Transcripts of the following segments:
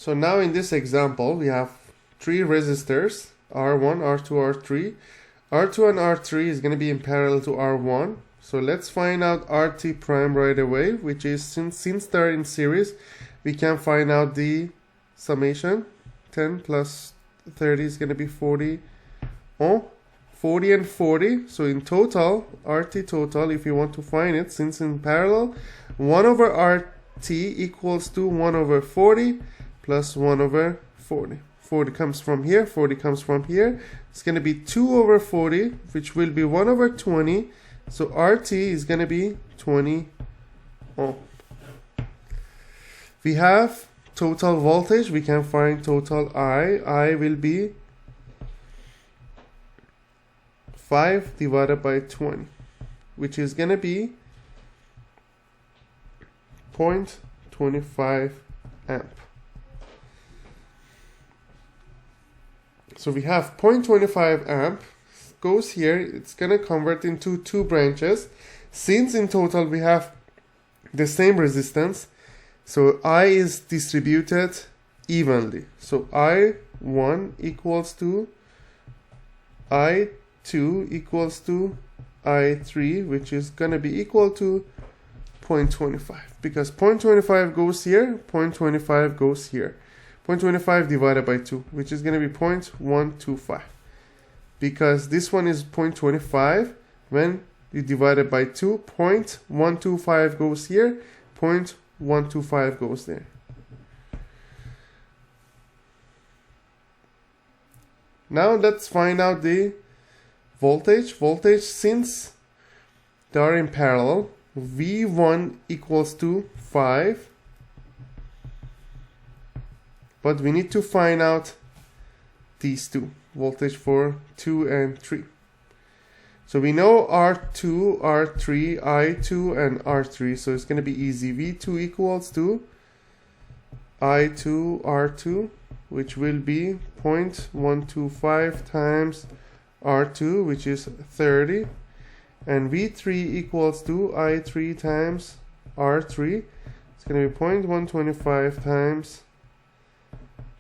So now in this example, we have three resistors, R1, R2, R3. R2 and R3 is going to be in parallel to R1. So let's find out RT prime right away, which is since they're in series, we can find out the summation. 10 plus 30 is going to be 40. Oh, 40 and 40. So in total, RT total, if you want to find it, since in parallel, 1 over RT equals to 1 over 40 plus 1 over 40. 40 comes from here, 40 comes from here. It's going to be 2 over 40, which will be 1 over 20. So RT is going to be 20 ohm. We have total voltage. We can find total I. I will be 5 divided by 20, which is going to be 0.25 amp. So we have 0.25 amp goes here. It's going to convert into two branches. Since in total we have the same resistance, so I is distributed evenly. So I1 equals to I2 equals to I3, which is going to be equal to 0.25. Because 0.25 goes here, 0.25 goes here. 0.25 divided by 2, which is going to be 0.125. Because this one is 0.25, when you divide it by 2, 0.125 goes here, 0.125 goes there. Now let's find out the voltage. Voltage, since they are in parallel, V1 equals to 5. But we need to find out these two, voltage for 2 and 3. So we know R2, R3, I2, and R3. So it's going to be easy. V2 equals to I2, R2, which will be 0.125 times R2, which is 30. And V3 equals to I3 times R3. It's going to be 0.125 times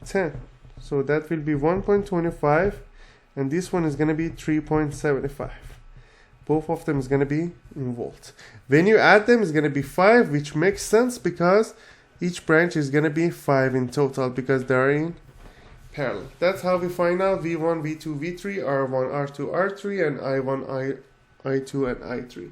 10. So that will be 1.25, and this one is going to be 3.75. Both of them is going to be in volt. When you add them, it's going to be 5, which makes sense because each branch is going to be 5 in total because they are in parallel. That's how we find out V1, V2, V3, R1, R2, R3, and I1, I2, and I3.